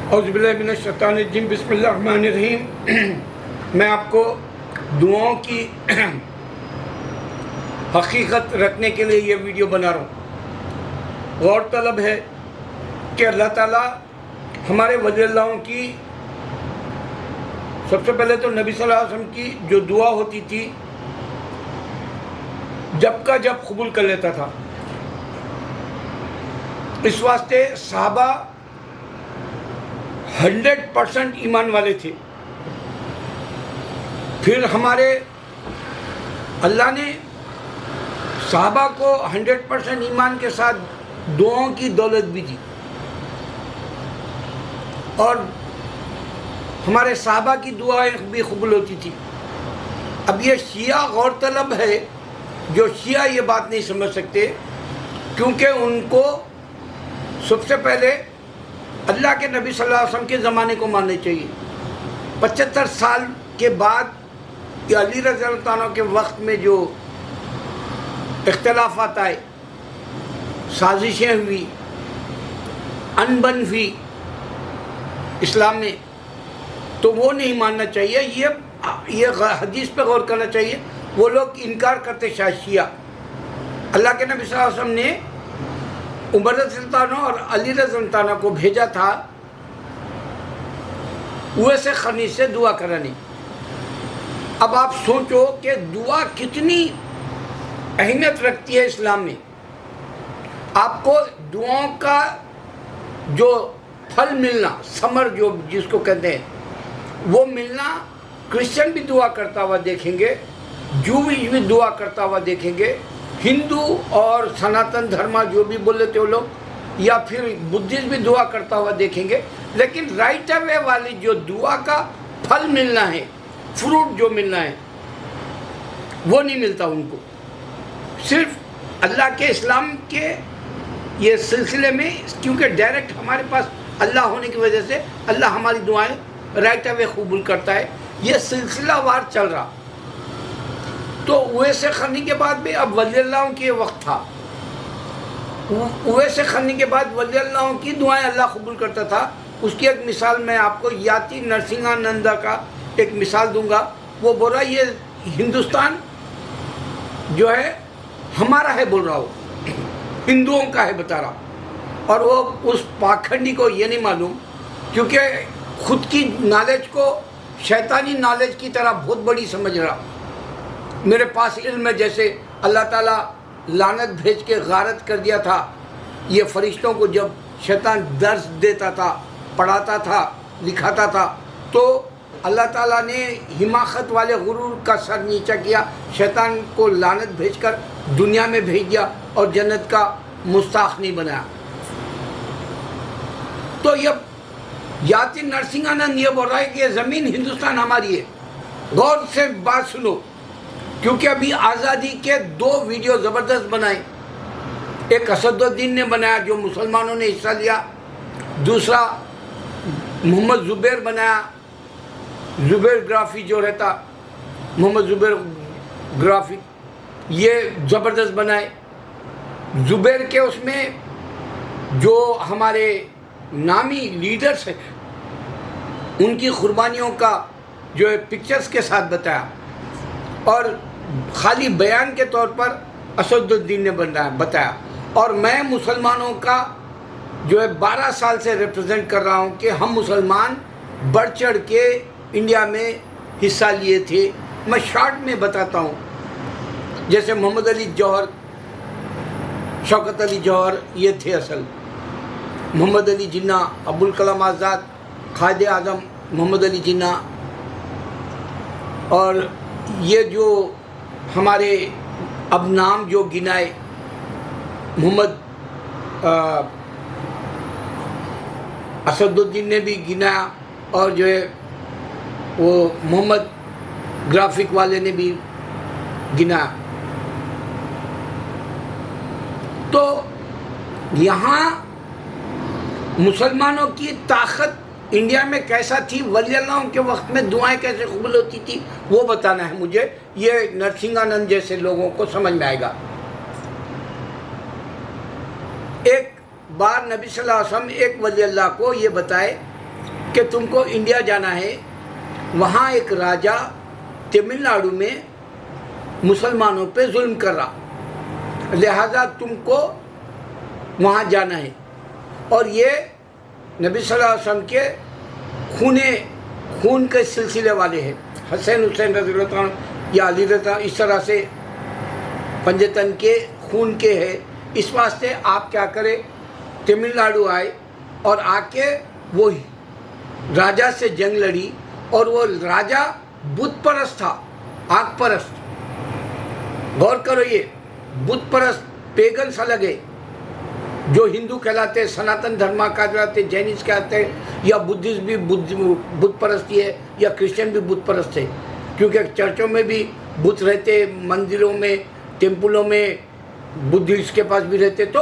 औज़ुबिल्लाहिमिनश्शैतानिर्रजीम बिस्मिल्लाहिर्रहमानिर्रहीम। मैं आपको दुआओं की हकीकत रखने के लिए ये वीडियो बना रहा हूँ। गौरतलब है कि अल्लाह ताला हमारे वज़ील्लाहों की सबसे पहले तो नबी सल्लल्लाहु अलैहि वसल्लम की जो दुआ होती थी जब का जब कबूल कर लेता था। इस वास्ते सहाबा 100% ईमान वाले थे। फिर हमारे अल्लाह ने सहाबा को 100% ईमान के साथ दुआओं की दौलत भी दी और हमारे सहाबा की दुआएं भी कबूल होती थी। अब ये शिया गौरतलब है, जो शिया ये बात नहीं समझ सकते, क्योंकि उनको सबसे पहले अल्लाह के नबी सल्लल्लाहु अलैहि वसल्लम के ज़माने को मानना चाहिए। 75 साल के बाद या अली रज़ी अल्लाह अन्हु के वक्त में जो इख्तिलाफ़ात आए, साजिशें हुई, अनबन हुई इस्लाम में, तो वो नहीं मानना चाहिए। ये हदीस पे गौर करना चाहिए। वो लोग इनकार करते शायद शिया। अल्लाह के नबी सल्लल्लाहु अलैहि वसल्लम ने उमर रज़ियल्लाहु अन्हु और अली रज़ियल्लाहु अन्हु को भेजा था उवैस क़रनी से दुआ कराने। अब आप सोचो कि दुआ कितनी अहमियत रखती है इस्लाम में। आपको दुआओं का जो फल मिलना, समर जो जिसको कहते हैं, वो मिलना, क्रिश्चियन भी दुआ करता हुआ देखेंगे, जूविश भी दुआ करता हुआ देखेंगे, हिंदू और सनातन धर्म जो भी बोल लेते हो लोग, या फिर बुद्धिस्ट भी दुआ करता हुआ देखेंगे। लेकिन राइट अवे वाली जो दुआ का फल मिलना है, फ्रूट जो मिलना है, वो नहीं मिलता उनको। सिर्फ अल्लाह के इस्लाम के ये सिलसिले में, क्योंकि डायरेक्ट हमारे पास अल्लाह होने की वजह से अल्लाह हमारी दुआएं राइट अवे कबूल करता है। ये सिलसिलावार चल रहा। तो उवैस क़रनी के बाद भी अब वलियल्लाहों के वक्त था। उवैस क़रनी के बाद वलियल्लाहों की दुआएं अल्लाह कबूल करता था। उसकी एक मिसाल मैं आपको याति नरसिंहानंदा का एक मिसाल दूंगा। वो बोल रहा ये हिंदुस्तान जो है हमारा है, बोल रहा हो, हिंदुओं का है बता रहा। और वो उस पाखंडी को ये नहीं मालूम, क्योंकि खुद की नॉलेज को शैतानी नॉलेज की तरह बहुत बड़ी समझ रहा। मेरे पास इल्म है, जैसे अल्लाह ताला लानत भेज के गारत कर दिया था ये फरिश्तों को। जब शैतान दर्स देता था, पढ़ाता था, लिखाता था, तो अल्लाह ताला ने हिमाकत वाले गुरूर का सर नीचा किया, शैतान को लानत भेजकर दुनिया में भेज दिया और जन्नत का मुस्ताख नहीं बनाया। तो ये याति नरसिंहानंद ये बोल रहा है कि ज़मीन हिंदुस्तान हमारी है। गौर से बात सुनो, क्योंकि अभी आज़ादी के 2 वीडियो ज़बरदस्त बनाए। एक असदुद्दीन ने बनाया जो मुसलमानों ने हिस्सा लिया, दूसरा मोहम्मद ज़ुबैर बनाया, ज़ुबैर ग्राफी जो रहता, मोहम्मद ज़ुबैर ग्राफी, ये ज़बरदस्त बनाए। ज़ुबैर के उसमें जो हमारे नामी लीडर्स हैं उनकी कुर्बानियों का जो है पिक्चर्स के साथ बताया, और खाली बयान के तौर पर असदुद्दीन ने बताया। और मैं मुसलमानों का जो है 12 साल से रिप्रेजेंट कर रहा हूँ कि हम मुसलमान बढ़ चढ़ के इंडिया में हिस्सा लिए थे। मैं शॉर्ट में बताता हूँ, जैसे मोहम्मद अली जौहर, शौकत अली जौहर ये थे असल, मोहम्मद अली जिन्ना, अबुल कलाम आज़ाद, क़ायद आज़म मोहम्मद अली जिन्ना, और ये जो हमारे अब नाम जो गिनाए, मोहम्मद असदुद्दीन ने भी गिनाया, और जो है वो मोहम्मद ग्राफिक वाले ने भी गिनाया। तो यहाँ मुसलमानों की ताकत इंडिया में कैसा थी, वलियल्लाहों के वक्त में दुआएं कैसे कबूल होती थी, वो बताना है मुझे। ये नरसिंहानंद जैसे लोगों को समझ में आएगा। एक बार नबी सल्लल्लाहु अलैहि वसल्लम एक वली अल्लाह को ये बताए कि तुमको इंडिया जाना है, वहाँ एक राजा तमिलनाडु में मुसलमानों पे जुल्म कर रहा, लिहाजा तुमको वहाँ जाना है। और ये नबी सल्लल्लाहु अलैहि वसल्लम के खून के सिलसिले वाले हैं, हसैन हुसैन रज़ियल्लाहु अन्हु या अली रज़ियल्लाहु, इस तरह से पंजतन के खून के हैं। इस वास्ते आप क्या करें, तमिलनाडु आए और आके वो राजा से जंग लड़ी, और वो राजा बुत परस्त था, आग परस्त। गौर करो, ये बुत परस्त पेगन्स अलग है, जो हिंदू कहलाते, सनातन धर्म कहलाते, जैनिस्ट कहलाते हैं, या बुद्धिस्ट भी बुत परस्ती है, या क्रिश्चियन भी बुत परस्त है, क्योंकि चर्चों में भी बुत रहते, मंदिरों में, टेम्पलों में बुद्धिस्ट के पास भी रहते। तो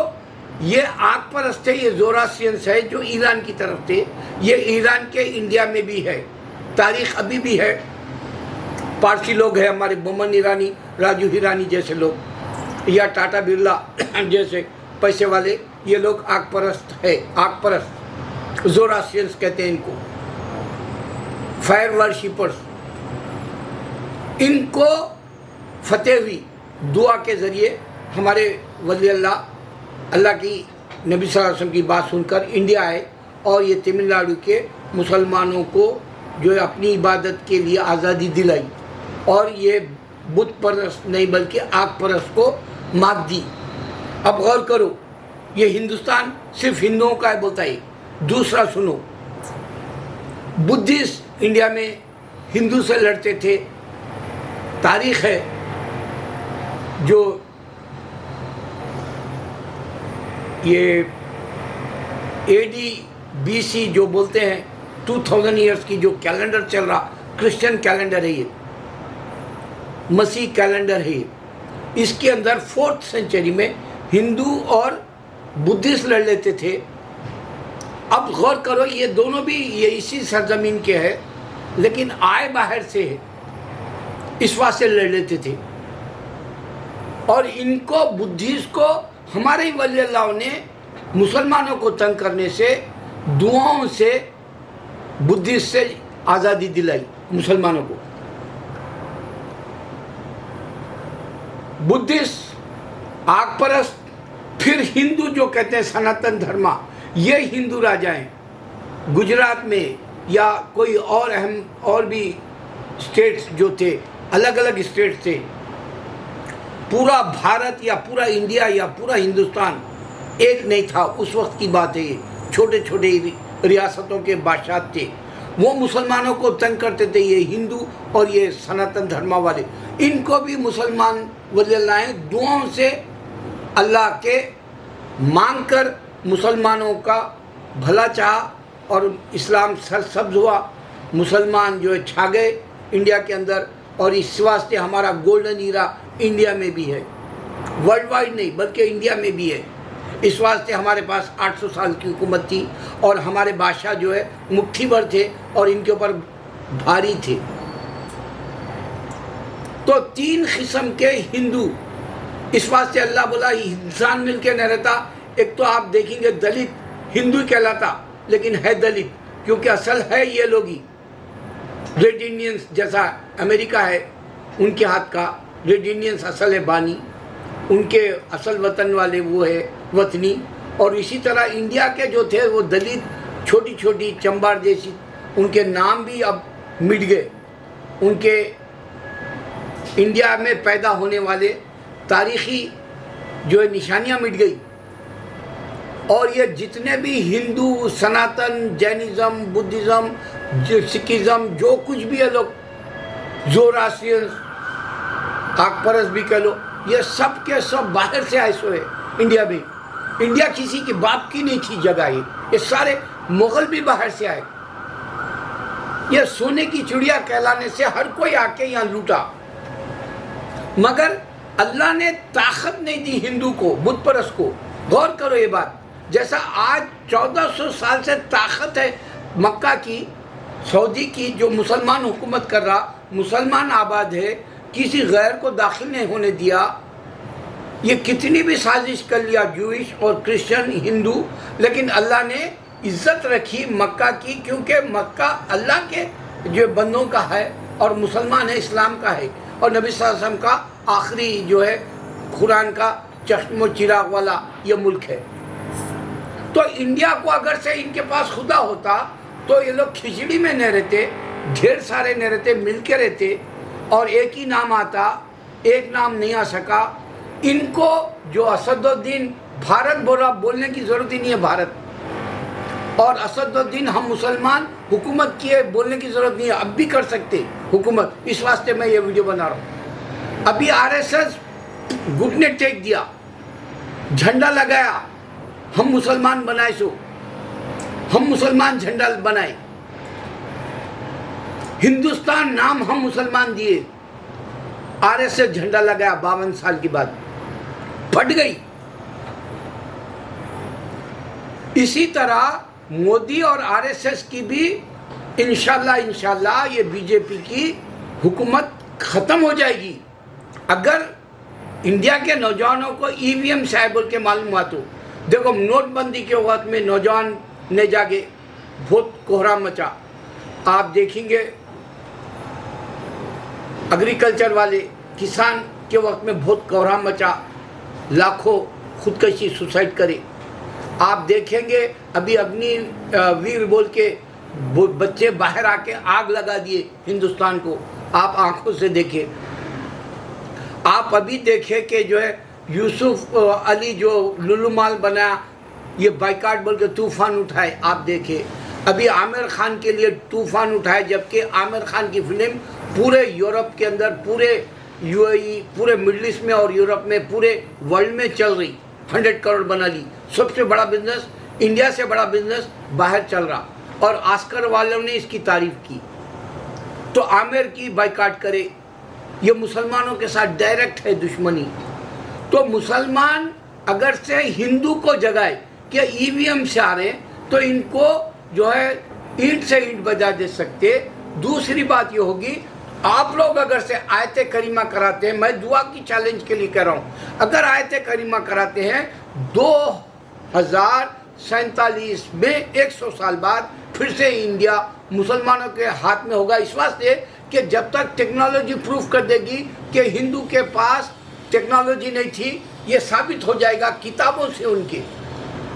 ये आग परस्त है, ये जोरास्ट्रियंस है जो ईरान की तरफ थे। ये ईरान के इंडिया में भी है, तारीख अभी भी है। पारसी लोग हैं हमारे, बोमन ईरानी, राजू हिरानी जैसे लोग, या टाटा बिरला जैसे पैसे वाले, ये लोग आग परस्त है, आग परस्त जोरास्ट्रियंस कहते हैं इनको, फायर वर्शिपर्स। इनको फतेह हुई दुआ के ज़रिए, हमारे वली अल्लाह की नबी सल्लल्लाहु अलैहि वसल्लम की बात सुनकर इंडिया आए, और ये तमिलनाडु के मुसलमानों को जो है अपनी इबादत के लिए आज़ादी दिलाई, और ये बुत परस्त नहीं बल्कि आग परस्त को मात दी। अब गौर करो, ये हिंदुस्तान सिर्फ हिंदुओं का है बोलता है। दूसरा सुनो, बुद्धिस्ट इंडिया में हिंदू से लड़ते थे, तारीख है। जो ये AD BC जो बोलते हैं 2000 ईयर्स की जो कैलेंडर चल रहा, क्रिश्चियन कैलेंडर है, ये मसीह कैलेंडर है। इसके अंदर 4th सेंचुरी में हिंदू और बुद्धिस्ट लड़ लेते थे। अब गौर करो, ये दोनों भी ये इसी सरजमीन के हैं, लेकिन आए बाहर से है, इस वास्ते लड़ लेते थे। और इनको बुद्धिस्ट को हमारे ही वली अल्लाह ने मुसलमानों को तंग करने से, दुआओं से बुद्धिस्ट से आज़ादी दिलाई मुसलमानों को। बुद्धिस्ट आग परस्त, फिर हिंदू जो कहते हैं सनातन धर्मा, ये हिंदू राजा हैं गुजरात में, या कोई और अहम और भी स्टेट्स जो थे, अलग अलग स्टेट्स थे। पूरा भारत या पूरा इंडिया या पूरा हिंदुस्तान एक नहीं था, उस वक्त की बात है ये। छोटे छोटे रियासतों के बादशाह थे, वो मुसलमानों को तंग करते थे, ये हिंदू और ये सनातन धर्मा वाले। इनको भी मुसलमान वली अल्लाह दुआओं से अल्लाह के मांग कर मुसलमानों का भला चाह, और इस्लाम सरसब्ज हुआ, मुसलमान जो है छा गए इंडिया के अंदर। और इस वास्ते हमारा गोल्डन ईरा इंडिया में भी है, वर्ल्ड वाइड नहीं बल्कि इंडिया में भी है। इस वास्ते हमारे पास 800 साल की हुकूमत थी, और हमारे बादशाह जो है मुट्ठी भर थे और इनके ऊपर भारी थे। तो 3 किस्म के हिंदू, इस वास्ते अल्लाह बोला इंसान मिल के न रहता। एक तो आप देखेंगे दलित हिंदू कहलाता, लेकिन है दलित, क्योंकि असल है ये लोग ही रेड इंडियंस, जैसा अमेरिका है उनके हाथ का, रेड इंडियंस असल है बानी, उनके असल वतन वाले वो है वतनी। और इसी तरह इंडिया के जो थे वो दलित, छोटी छोटी चंबार जैसी, उनके नाम भी अब मिट गए। उनके इंडिया में पैदा होने वाले तारीख़ी जो है निशानियाँ मिट गई। और ये जितने भी हिंदू, सनातन, जैनिज़्म, बुद्धिज़्म, सिखिज़्म, जो कुछ भी है लोग, जोरास्ट्रियंस, आगपरस भी कह लो, ये सब के सब बाहर से आए सो है इंडिया में। इंडिया किसी के बाप की नहीं थी जगह, ये सारे मुग़ल भी बाहर से आए। ये सोने की चिड़िया कहलाने से हर कोई आके यहाँ लूटा, मगर अल्लाह ने ताकत नहीं दी हिंदू को, बुत परस्त को। गौर करो ये बात, जैसा आज 1400 साल से ताकत है मक्का की, सऊदी की, जो मुसलमान हुकूमत कर रहा, मुसलमान आबाद है, किसी गैर को दाखिल नहीं होने दिया। ये कितनी भी साजिश कर लिया जूइश और क्रिश्चियन, हिंदू, लेकिन अल्लाह ने इज्जत रखी मक्का की, क्योंकि मक्का अल्लाह के जो बंदों का है और मुसलमान है, इस्लाम का है, और नबी सल्लल्लाहु अलैहि वसल्लम का आखिरी जो है कुरान का चश्मो चिराग वाला ये मुल्क है। तो इंडिया को अगर से इनके पास खुदा होता तो ये लोग खिचड़ी में नहीं रहते, ढेर सारे नहीं रहते, मिल के रहते, और एक ही नाम आता, एक नाम नहीं आ सका। इनको जो असदुद्दीन भारत बोलने की ज़रूरत ही नहीं है, भारत और असदुद्दीन हम मुसलमान हुकूमत किए बोलने की ज़रूरत नहीं है, अब भी कर सकते हुकूमत। इस वास्ते मैं ये वीडियो बना रहा हूँ। अभी आरएसएस घुटने टेक दिया, झंडा लगाया, हम मुसलमान बनाए, सो हम मुसलमान झंडा बनाए, हिंदुस्तान नाम हम मुसलमान दिए, आरएसएस झंडा लगाया 52 साल के बाद, फट गई। इसी तरह मोदी और आरएसएस की भी इंशाल्लाह ये बीजेपी की हुकूमत खत्म हो जाएगी अगर इंडिया के नौजवानों को ईवीएम से है बोल के मालूम हुआ तो। देखो नोटबंदी के वक्त में नौजवान ने जागे, बहुत कोहराम मचा। आप देखेंगे एग्रीकल्चर वाले किसान के वक्त में बहुत कोहराम मचा, लाखों खुदकशी सुसाइड करे। आप देखेंगे अभी अग्निवीर बोल के बच्चे बाहर आके आग लगा दिए हिंदुस्तान को, आप आंखों से देखें। आप अभी देखें कि जो है यूसुफ अली जो लुलु माल बनाया, ये बाइकाट बोल के तूफान उठाए। आप देखें अभी आमिर खान के लिए तूफान उठाए, जबकि आमिर खान की फिल्म पूरे यूरोप के अंदर, पूरे यूएई, पूरे मिडल ईस्ट में और यूरोप में, पूरे वर्ल्ड में चल रही, 100 करोड़ बना ली। सबसे बड़ा बिजनेस, इंडिया से बड़ा बिजनेस बाहर चल रहा, और ऑस्कर वालों ने इसकी तारीफ की। तो आमिर की बाइकाट करे, ये मुसलमानों के साथ डायरेक्ट है दुश्मनी। तो मुसलमान अगर से हिंदू को जगाए कि ईवीएम से आ रहे हैं तो इनको जो है ईंट से ईंट बजा दे सकते। दूसरी बात ये होगी, आप लोग अगर से आयत करीमा कराते हैं, मैं दुआ की चैलेंज के लिए कह रहा हूँ, अगर आयत करीमा कराते हैं 2047 में 100 साल बाद फिर से इंडिया मुसलमानों के हाथ में होगा। इस वास्ते कि जब तक टेक्नोलॉजी प्रूफ कर देगी कि हिंदू के पास टेक्नोलॉजी नहीं थी, ये साबित हो जाएगा किताबों से उनके,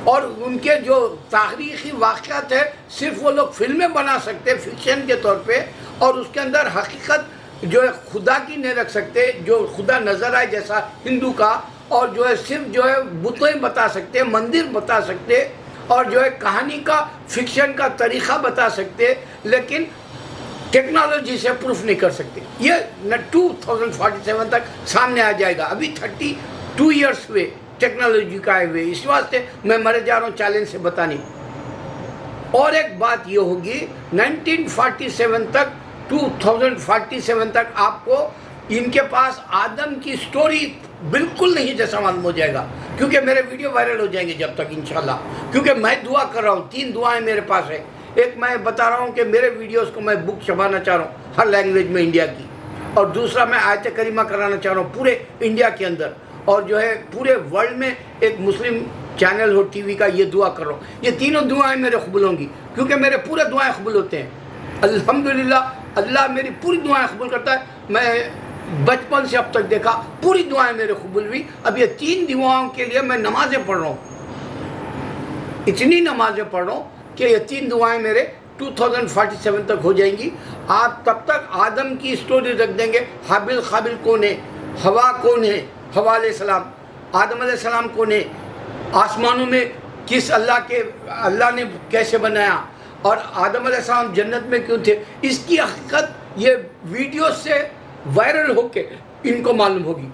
और उनके जो तारीखी वाक़यात है सिर्फ वो लोग फिल्में बना सकते फिक्शन के तौर पे, और उसके अंदर हकीकत जो है खुदा की नहीं रख सकते, जो खुदा नज़र आए जैसा हिंदू का, और जो है सिर्फ जो है बुतें बता सकते, मंदिर बता सकते, और जो है कहानी का फिक्शन का तरीक़ा बता सकते, लेकिन टेक्नोलॉजी से प्रूफ नहीं कर सकते। ये न 2047 तक सामने आ जाएगा। अभी 32 ईयर्स हुए टेक्नोलॉजी का आए हुए, इस वास्ते मैं मरे जा रहा हूँ चैलेंज से बताने। और एक बात ये होगी, 1947 तक 2047 तक आपको इनके पास आदम की स्टोरी बिल्कुल नहीं जैसा मालूम हो जाएगा, क्योंकि मेरे वीडियो वायरल हो जाएंगे जब तक इंशाल्लाह। क्योंकि मैं दुआ कर रहा हूँ, 3 दुआएं मेरे पास है। एक मैं बता रहा हूँ कि मेरे वीडियोस को मैं बुक छपाना चाह रहा हूँ हर लैंग्वेज में इंडिया की, और दूसरा मैं आयत करीमा कराना चाह रहा हूँ पूरे इंडिया के अंदर, और जो है पूरे वर्ल्ड में एक मुस्लिम चैनल हो टीवी का, ये दुआ कर रहा हूँ। ये तीनों दुआएं मेरे कबूल होंगी, क्योंकि मेरे पूरे दुआएं कबूल होते हैं अल्हम्दुलिल्लाह। अल्लाह मेरी पूरी दुआएं कबूल करता है। मैं बचपन से अब तक देखा पूरी दुआएं मेरे कबूल हुई। अब ये 3 दुआओं के लिए मैं नमाज़ें पढ़ रहा हूँ, इतनी नमाज़ें पढ़ रहा हूँ कि ये 3 दुआएं मेरे 2047 तक हो जाएंगी। आप तब तक आदम की स्टोरी रख देंगे, हाबिल खाबिल कौन है, हवा कौन है, हवा अलैहिस्सलाम, आदम अलैहिस्सलाम कौन है, आसमानों में किस अल्लाह ने कैसे बनाया, और आदम अलैहिस्सलाम जन्नत में क्यों थे, इसकी हकीकत ये वीडियो से वायरल होके इनको मालूम होगी।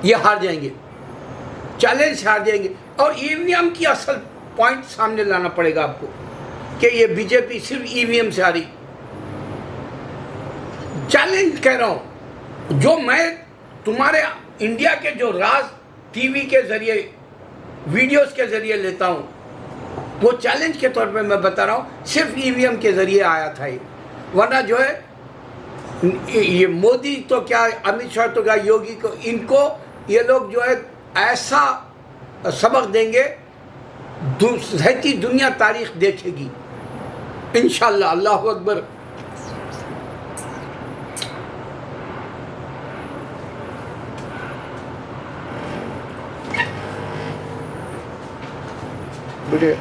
ये हार जाएंगे, चैलेंज हार जाएंगे। और ईवीएम की असल पॉइंट सामने लाना पड़ेगा आपको कि ये बीजेपी सिर्फ ईवीएम से आ रही। चैलेंज कह रहा हूं, जो मैं तुम्हारे इंडिया के जो राज टीवी के जरिए वीडियोस के जरिए लेता हूं, वो चैलेंज के तौर पे मैं बता रहा हूं, सिर्फ ईवीएम के जरिए आया था ये। वरना जो है ये मोदी तो क्या, अमित शाह तो क्या, योगी को, इनको ये लोग जो है ऐसा सबक देंगे रहती दुनिया तारीख देखेगी इंशाअल्लाह। अल्लाह अकबर। बेटे